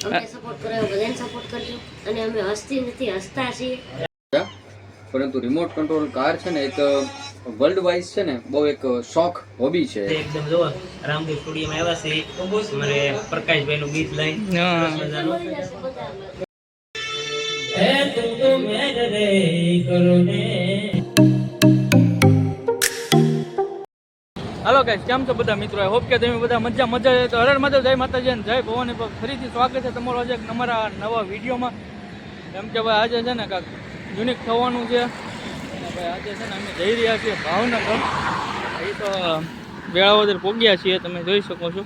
અમને સપોર્ટ કરાયો, બધાને સપોર્ટ કરજો. અને અમે હસતી નથી, હસતા છીએ. પરંતુ રિમોટ કંટ્રોલ કાર છે ને એક વર્લ્ડ વાઇઝ છે ને બહુ એક શોખ હોબી છે. એકદમ જો રામદેવ સ્ટુડિયોમાં આવ્યા છે અમારે પ્રકાશભાઈ નું ગીત લઈને. હે તું તો મેર રે કરો ને. હાલો ગાઈસ, કેમ છો બધા મિત્રો? આઈ હોપ કે તમે બધા મજા તો હર મધર જય માતાજી અને જય ભવાની પર ફરીથી સ્વાગત છે તમારો આજે અમારા નવા વિડીયોમાં. એમ કે ભાઈ આજે છે ને કાંક યુનિક થવાનું છે અને ભાઈ આજે છે ને અમે જઈ રહ્યા છીએ ભાવનગર. એ તો વેળાવદર પહોંચ્યા છીએ, તમે જોઈ શકો છો.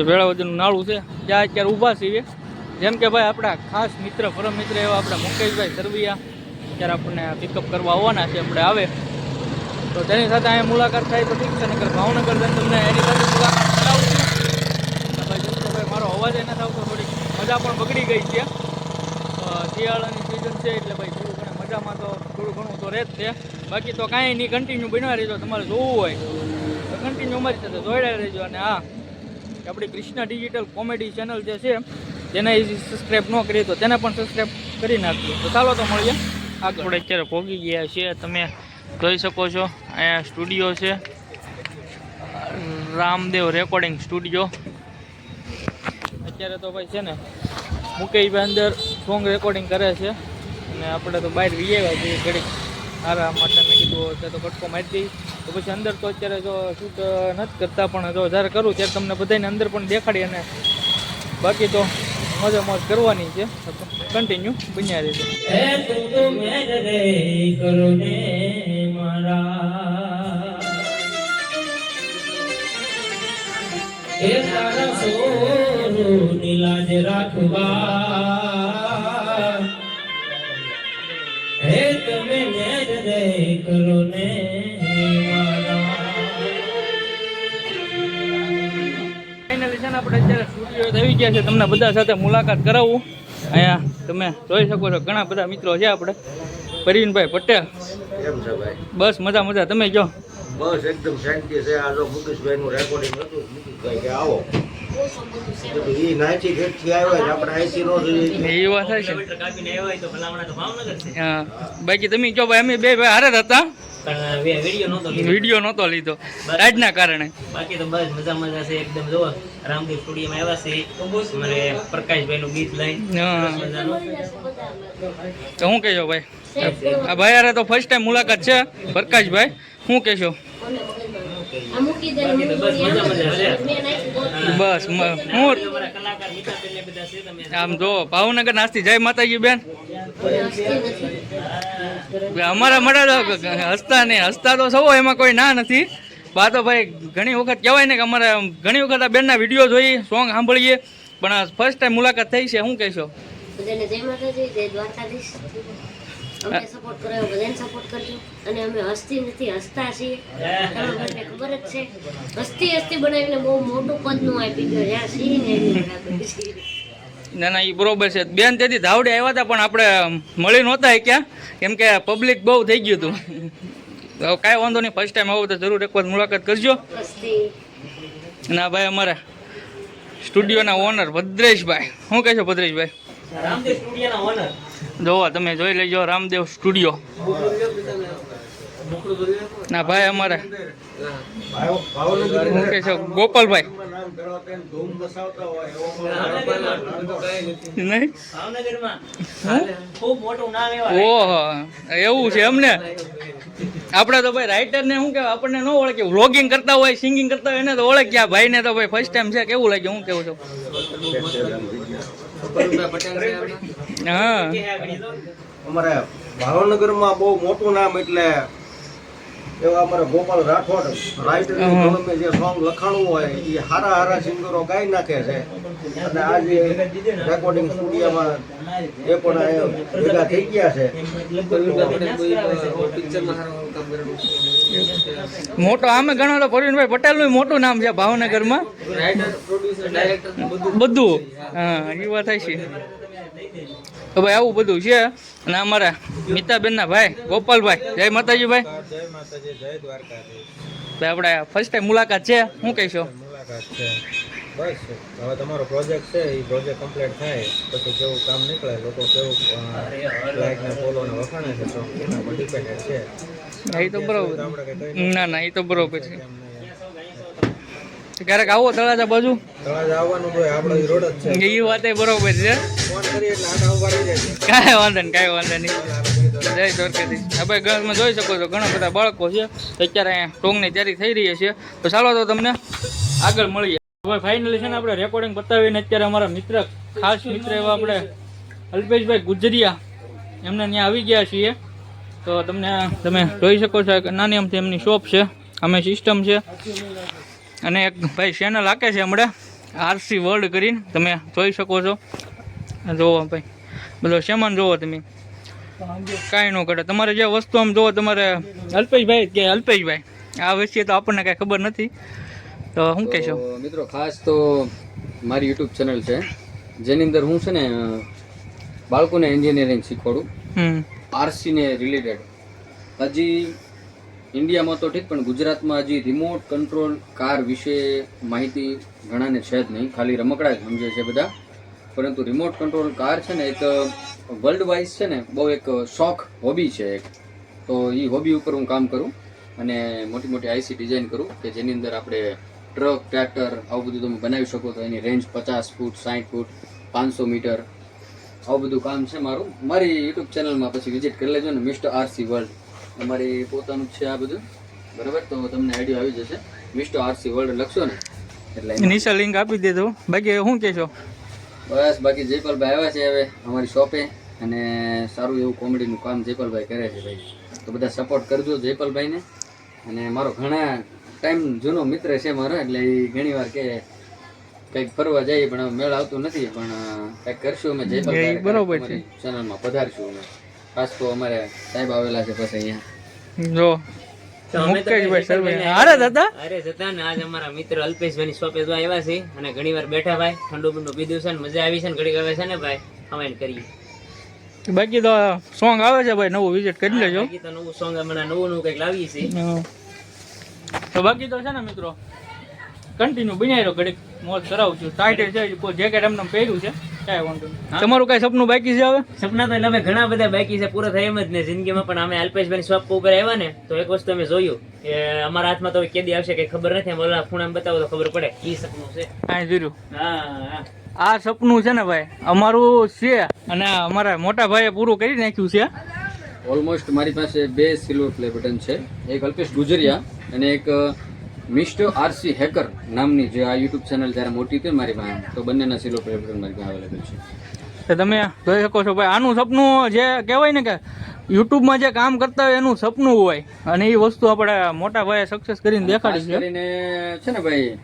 વેળાવદરનું નાળું છે ત્યાં અત્યારે ઊભા છીએ. જેમ કે ભાઈ આપણા ખાસ મિત્ર પરમ મિત્ર એવા આપણા મુકેશભાઈ સરવૈયા અત્યારે આપણને પિકઅપ કરવા આવવાના છે. આપણે આવે તો તેની સાથે અહીંયા મુલાકાત થાય તો ઠીક છે, નકર ભાવનગર જઈને તમને એની સાથે મુલાકાત કરાવું છું. ભાઈ મારો અવાજ એ નથી આવતો, થોડીક મજા પણ બગડી ગઈ છે. શિયાળાની સિઝન છે એટલે ભાઈ થોડું ઘણું મજામાં તો થોડું ઘણું તો રહે જ છે. બાકી તો કાંઈ નહીં, કન્ટિન્યુ બનવા રહેજો. તમારે જોવું હોય તો કન્ટિન્યુ અમારી સાથે જોડાઈ રહેજો. અને હા, આપણી કૃષ્ણા ડિજિટલ કોમેડી ચેનલ જે છે તેને સબસ્ક્રાઈબ ન કરી તો તેને પણ સબસ્ક્રાઈબ કરી નાખજો. તો ચાલો તો મળીએ આગળ. આપણે અત્યારે પહોંચી ગયા છીએ, તમે જોઈ શકો છો. અહીંયા સ્ટુડિયો છે, રામદેવ રેકોર્ડિંગ સ્ટુડિયો. અત્યારે તો ભાઈ છે ને મુકેશભાઈ અંદર સોંગ રેકોર્ડિંગ કરે છે અને આપણે તો બહાર વિયેવા છીએ ઘડીક સારા માટે. મેં કીધું અત્યારે તો કટકો મારી દઈ તો પછી અંદર તો અત્યારે જો શૂટ નથી કરતા, પણ જો જ્યારે કરું ત્યારે તમને બધાને અંદર પણ દેખાડી. અને બાકી તો મજા મોજ કરવાની છે, કન્ટિન્યુ બન્યા રહેશે. એ તારા સોની લાજ રાખવા હે તમે મેર રે કરો ને ફાઇનલી છે ને આપણે અત્યારે સ્ટુડિયો આવી ગયા છે. તમને બધા સાથે મુલાકાત કરાવું. અહીંયા તમે જોઈ શકો છો ઘણા બધા મિત્રો છે. આપણે પરવીનભાઈ પટેલ. કેમ છે ભાઈ? બસ મજા. તમે કહો. બસ એકદમ શાંતિ છે. આ જો મુકેશભાઈ નું રેકોર્ડિંગ હતું, મુકેશભાઈ કે આવો એ નાચી ઘેટથી આવ્યા છે, આપણે આઈસી નો જોઈએ એ વાત થાય છે. કાપીને આવ્યા હોય તો ભલામણા તો ભાવનગર છે. હા, બાકી તમે કહો ભાઈ, અમે બે ભાઈ હારે જ હતા, પણ વિડીયો નહોતો લીધો રાઈડના કારણે. બાકી તો બસ મજા છે એકદમ. જો રામદેવ સ્ટુડિયોમાં આવ્યા છે અમારે પ્રકાશભાઈ નું ગીત લઈને. તો શું કહેશો ભાઈ? આ ભાઈ હારે તો ફર્સ્ટ ટાઈમ મુલાકાત છે. પ્રકાશભાઈ શું કહેશો? બસ હું આમ જો ભાવનગર નાસ્તી જય માતાજી બેન. અમારા માટે હસતા તો સૌ, એમાં કોઈ ના નથી. બા તો ભાઈ ઘણી વખત કહેવાય ને કે અમારે ઘણી વખત આ બેનના વિડીયો જોઈએ, સોંગ સાંભળીએ, પણ આ ફર્સ્ટ ટાઈમ મુલાકાત થઈ છે. શું કહેશો? બધાને જય માતાજી, જય દ્વારકાધીશ. અમને સપોર્ટ કરાયો, બધાને સપોર્ટ કરજો. અને અમે હસતી નથી, હસતા છીએ. તમને ખબર જ છે, હસતી બનાવીને બહુ મોટું પદનું આપી ગયો. જ્યાં છીએ ને ના એ બરોબર છે બેન. તેથી ધાવડે આવ્યા હતા પણ આપણે મળી નહોતા ક્યાં, કેમ કે પબ્લિક બહુ થઈ ગયું હતું. કાંઈ વાંધો નહીં, ફર્સ્ટ ટાઈમ આવો તો જરૂર એક વખત મુલાકાત કરજો. ના ભાઈ અમારા સ્ટુડિયોના ઓનર ભદ્રેશભાઈ, શું કહેશો ભદ્રેશભાઈ? રામદેવ સ્ટુડિયોના ઓનર જોવા તમે જોઈ લેજો રામદેવ સ્ટુડિયો. ના ભાઈ અમારે શું કહે છે ગોપાલભાઈ નહીં? ઓહો એવું છે એમને. આપણે તો ભાઈ રાઇટર ને શું કહેવાય, આપણને ન ઓળખે. વ્લોગિંગ કરતા હોય, સિંગિંગ કરતા હોય એને તો ઓળખ્યા. ભાઈ ને તો ભાઈ ફર્સ્ટ ટાઈમ છે. કેવું લાગ્યું? હું કેવું છું? હા, અમારે ભાવનગરમાં બહુ મોટું નામ એટલે એવા અમારે ગોપાલ રાઠોડ રાઇટર જે સોંગ લખાણું હોય એ હારા સિંગરો ગાઈ નાખે છે. અને આજે રેકોર્ડિંગ સ્ટુડિયોમાં એ પણ ભેગા થઈ ગયા છે. મોટો આમે ગણો તો પરવીનભાઈ પટેલ નું મોટું નામ છે ભાવનગરમાં. બધું હા એ વાત થાય છે. તો ભાઈ આવું બધું છે. અને અમારા મિતાબેન ના ભાઈ ગોપાલભાઈ, જય માતાજી ભાઈ. જય દ્વારકાધીશ. આપણે ફર્સ્ટ ટાઈમ મુલાકાત છે. શું કહીશો? મુલાકાત છે બસ. હવે તમારો પ્રોજેક્ટ છે એ પ્રોજેક્ટ કમ્પ્લીટ થાય પછી કેવું કામ નીકળે લોકો કેવું લાઈકને ફોલોને વખાણે છે તો એના પર ડિપેન્ડેડ છે. એ તો બરોબર. આપણે કંઈ કહી ના ના, એ તો બરોબર છે. એમ નહીં. ક્યારેક આવો તળાજા બાજુ, તળાજા આવવાનું તો આપણો ઈ રોડ જ છે. એ વાત બરોબર છે. ફોન કરીએ એટલે આટા ઉભા રહી જાય છે. કાંઈ વાંધો નહીં, કાંઈ વાંધો નહીં. જય દ્વારકાધીશ. આપણે ગર્લ્સમાં જોઈ શકો છો ઘણા બધા બાળકો છે અત્યારે અહીંયા ટોંગની તૈયારી થઈ રહી છે. તો ચાલો તો તમને આગળ મળીએ. હવે ફાઇનલી છે ને આપણે રેકોર્ડિંગ બતાવીને અત્યારે અમારા મિત્ર, ખાસ મિત્ર એવા આપણે અલ્પેશભાઈ ગુજરિયા એમને ત્યાં આવી ગયા છીએ. તો તમે જોઈ શકો છો એક નાની અમથી એમની શોપ છે, અમે સિસ્ટમ છે, અને એક ભાઈ ચેનલ હાકે છે હમણાં આરસી વર્લ્ડ કરીને, તમે જોઈ શકો છો. જોવો ભાઈ બધો સામાન જોવો તમે, કાંઈ ન કરે. તમારે જે વસ્તુ આમ જોવો તમારે અલ્પેશભાઈ કે અલ્પેશભાઈ આ વિશે તો આપણને કાંઈ ખબર નથી, તો શું કહેશો? તો મિત્રો ખાસ તો મારી યુટ્યુબ ચેનલ છે જેની અંદર હું છે ને બાળકોને એન્જિનિયરિંગ શીખવાડું, આરસીને રિલેટેડ. હજી ઇન્ડિયામાં તો ઠીક, પણ ગુજરાતમાં હજી રિમોટ કંટ્રોલ કાર વિશે માહિતી ઘણાને છે જ નહીં, ખાલી રમકડા જ સમજે છે બધા. પરંતુ રિમોટ કંટ્રોલ કાર છે ને એક વર્લ્ડ વાઇઝ છે ને બહુ એક શોખ હોબી છે એક. તો એ હોબી ઉપર હું કામ કરું અને મોટી મોટી આઈસી ડિઝાઇન કરું કે જેની અંદર આપણે ટ્રક, ટ્રેક્ટર આવું બધું તમે બનાવી શકો. તો એની રેન્જ 50 ફૂટ, 60 ફૂટ, 500 મીટર આવું બધું કામ છે મારું. મારી યુટ્યુબ ચેનલમાં પછી વિઝિટ કરી લેજો ને, મિસ્ટર આરસી વર્લ્ડ અમારી પોતાનું જ છે આ બધું, બરાબર? તો તમને આઈડિયા આવી જશે. મિસ્ટર આરસી વર્લ્ડ લખશો ને એટલે નીચે લિંક આપી દેજો. બાકી શું કહેશો? બસ બાકી જયપાલભાઈ આવ્યા છે હવે અમારી શોપે, અને સારું એવું કોમેડીનું કામ જયપાલભાઈ કરે છે ભાઈ. તો બધા સપોર્ટ કરજો જયપાલભાઈને. અને મારો ઘણા ટાઈમ જૂનો મિત્ર છે મારો, એટલે એ ઘણી વાર કે કંઈક ફરવા જઈએ પણ હવે મેળ આવતું નથી, પણ કંઈક કરશું અમે. જયપાલભાઈ બરોબર છે, ચેનલમાં પધારશું અમે. ખાસ તો અમારે સાહેબ આવેલા છે પછી અહીંયા જો મુકેશભાઈ સર્વે અરે દાદા અરે જતા ને આજ અમારા મિત્ર અલ્પેશભાઈ ની શોપે જો આવ્યા છે અને ઘણી વાર બેઠા ભાઈ, ઠંડુ બંડુ પીધું છે ને મજા આવી છે ને ઘડીક આવે છે ને ભાઈ કમેન્ટ કરીએ. બાકી તો સોંગ આવે છે ભાઈ, નવું વિઝિટ કરી લેજો. બાકી તો નવું સોંગ હમણાં નવું કંઈક લાવીએ છીએ. તો બાકી તો છે ને મિત્રો કન્ટિન્યુ બનાવી રહ્યો, ઘડીક મોજ કરાવું છું. ટાઈટ છે કોઈ જેકેટ એમને પહેર્યું છે, કાંઈ વાંધો નહીં. તમારું કાંઈ સપનું બાકી છે હવે? સપના તો એટલે અમે ઘણા બધા બાકી છે, પૂરા થાય એમ જ ને જિંદગીમાં. પણ અમે અલ્પેશભાઈ શોપ ઉપર આવ્યા ને તો એક વસ્તુ અમે જોયું કે અમારા હાથમાં તો કેદી આવશે કઈ ખબર નથી, અમે ઓલા ખૂણામાં બતાવો તો ખબર પડે ઈ સપનું છે. કાંઈ જોયું હા, આ સપનું છે ને ભાઈ અમારું છે, અને અમારા મોટા ભાઈએ પૂરું કરી નાખ્યું છે. ઓલમોસ્ટ મારી પાસે 2 સિલ્વર પ્લે બટન છે, એક અલ્પેશ ગુજરિયા અને એક મિસ્ટર આરસી હેકર નામની જે આ યુટ્યુબ ચેનલ જ્યારે મોટી હતી મારી પાસે, તો બંનેના સિલ્વર પ્લે બટન મારી પાસે અવેલેબલ છે. તો તમે જોઈ શકો છો ભાઈ, આનું સપનું જે કહેવાય ને કે યુટ્યુબમાં જે કામ કરતા હોય એનું સપનું હોય, અને એ વસ્તુ આપણે મોટા ભાઈએ સક્સેસ કરીને દેખાડી છે. કરીને છે ને ભાઈ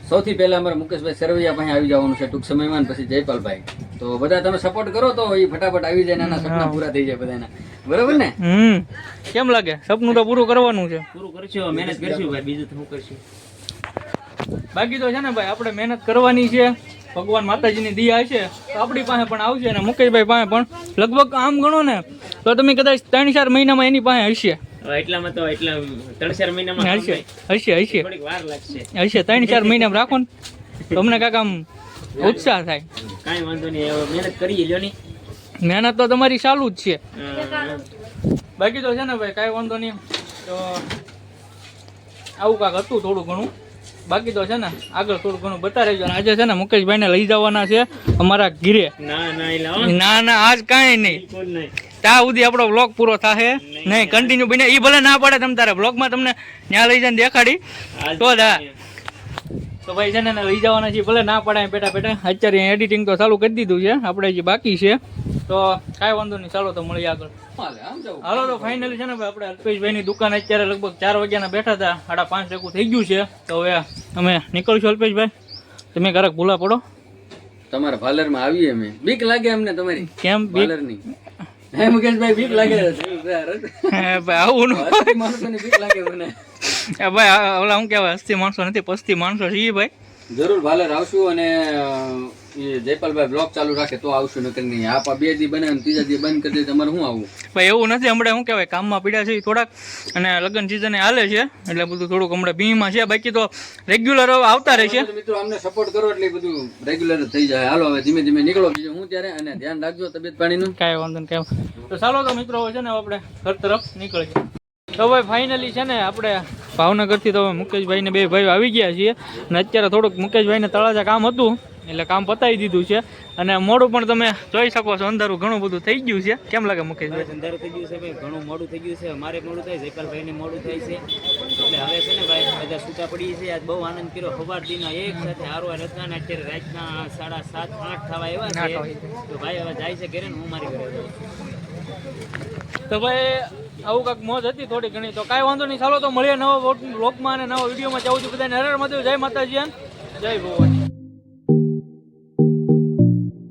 સૌથી પહેલા અમારા મુકેશભાઈ સરવૈયા પાસે આવી જવાનું છે ટૂંક સમયમાં, પછી જયપાલભાઈ. તો બધા તમે સપોર્ટ કરો તો એ ફટાફટ આવી જાય, નાના સપના પૂરા થઈ જાય બધાના, બરાબર ને? કેમ લાગે? સપનું તો પૂરું કરવાનું છે. પૂરું કરશું, મહેનત કરશું ભાઈ, બીજું તો શું કરશું. બાકી તો છે ને ભાઈ આપણે મહેનત કરવાની છે, ભગવાન માતાજીની દયા છે તો આપણી પાસે પણ આવશે, અને મુકેશભાઈ પાસે પણ લગભગ આમ ગણો ને તો તમે કદાચ 3-4 મહિનામાં એની પાસે હશે. એટલામાં તો એટલા 3-4 મહિનામાં હશે થોડીક વાર લાગશે. 3-4 મહિનામાં રાખો ને તમને કાંઈક આમ ઉત્સાહ થાય. કાંઈ વાંધો નહીં, હવે મહેનત કરીએ લ્યો ની. મહેનત તો તમારી ચાલુ જ છે. હા. બાકી તો છે ને ભાઈ કાંઈ વાંધો નહીં. તો આવું કાંઈક હતું થોડું ઘણું. બાકી તો છે ને આગળ થોડું ઘણું બતા રહેજો. આજે છે ને મુકેશભાઈને લઈ જવાના છે અમારા ઘીરે. ના આજ કાંઈ નહીં, બિલકુલ નહીં. ત્યાં સુધી આપણો બ્લોગ પૂરો થશે નહીં, કન્ટિન્યુ બને. એ ભલે ના પડે તમ તારે બ્લોગમાં તમને ત્યાં લઈ જઈને દેખાડી તો જ. તો ભાઈ છે ને લઈ જવાના છીએ, ભલે ના પડાય પેટા અત્યારે એડિટિંગ તો ચાલુ કરી દીધું છે આપણે, જે બાકી છે તો કાંઈ વાંધો નહીં. ચાલો તો મળીએ આગળ. હાલો તો ફાઇનલી છે ને ભાઈ આપણે અલ્પેશભાઈની દુકાન અત્યારે લગભગ 4 વાગ્યાના બેઠા હતા, 5:30 જેવું થઈ ગયું છે. તો હવે અમે નીકળશું. અલ્પેશભાઈ તમે ક્યારેક ભૂલા પડો, તમારા પાર્લરમાં આવીએ અમે. બીક લાગે અમને તમારી કેમ પાર્લરની? હે મુકેશભાઈ, બીક લાગે ભાઈ? આવું માણસોની બીક લાગે મને. ભાઈ ઓલા શું કહેવાય, હસ્તી માણસો નથી પસ્તી માણસો છીએ ભાઈ. જરૂર પાર્લર આવશું, અને એ જયપાલભાઈ બ્લોગ ચાલુ રાખે તો આવશું, નકર નહીં. આપ આ 2 દી બનાવે ને 3જા દી બંધ કરી દે, તમારે શું આવવું? ભાઈ એવું નથી, હમણાં શું કહેવાય કામમાં પીડ્યા છે થોડાક, અને લગ્ન સિઝન હાલે છે એટલે બધું થોડુંક હમણાં ભીમાં છે, બાકી તો રેગ્યુલર આવતા રહેશે. મિત્રો અમને સપોર્ટ કરો એટલે બધું રેગ્યુલર થઈ જાય. હાલો હવે ધીમે ધીમે નીકળો, બીજું હું ત્યારે, અને ધ્યાન રાખજો તબિયત પાણીનું. કાંઈ વાંધો નહીં, કાંઈ. તો ચાલો તો મિત્રો છે ને આપણે ઘર તરફ નીકળીએ. તો ભાઈ ફાઇનલી છે ને આપણે ભાવનગરથી તો મુકેશભાઈને 2 ભાઈઓ આવી ગયા છીએ, અને અત્યારે થોડુંક મુકેશભાઈને તળાજા કામ હતું એટલે કામ પતાવી દીધું છે, અને મોડું પણ તમે જોઈ શકો છો, અંધારું ઘણું બધું થઈ ગયું છે. કેમ લાગે મુકેશભાઈ? અંધારું થઈ ગયું છે ભાઈ, ઘણું મોડું થઈ ગયું છે. મારે મોડું થાય, જયપાલભાઈને મોડું થાય છે, એટલે હવે છે ને ભાઈ બધા છૂટા પડી છે. આજ બહુ આનંદ કર્યો, સવાર દીના એક સાથે હારવા હતા ને અત્યારે રાતના 7:30 8 થવા આવ્યા છે. તો ભાઈ હવે જાય છે ઘરે ને હું મારી ઘરે જાઉં. તો ભાઈ આવું કાંઈક મોજ હતી થોડી ઘણી, તો કાંઈ વાંધો નહીં. ચાલો તો મળીએ નવા વ્લોગમાં અને નવા વિડીયોમાં. જાઉં છું બધાને હર હર મહાદેવ, જય માતાજી, જય ભગવાન.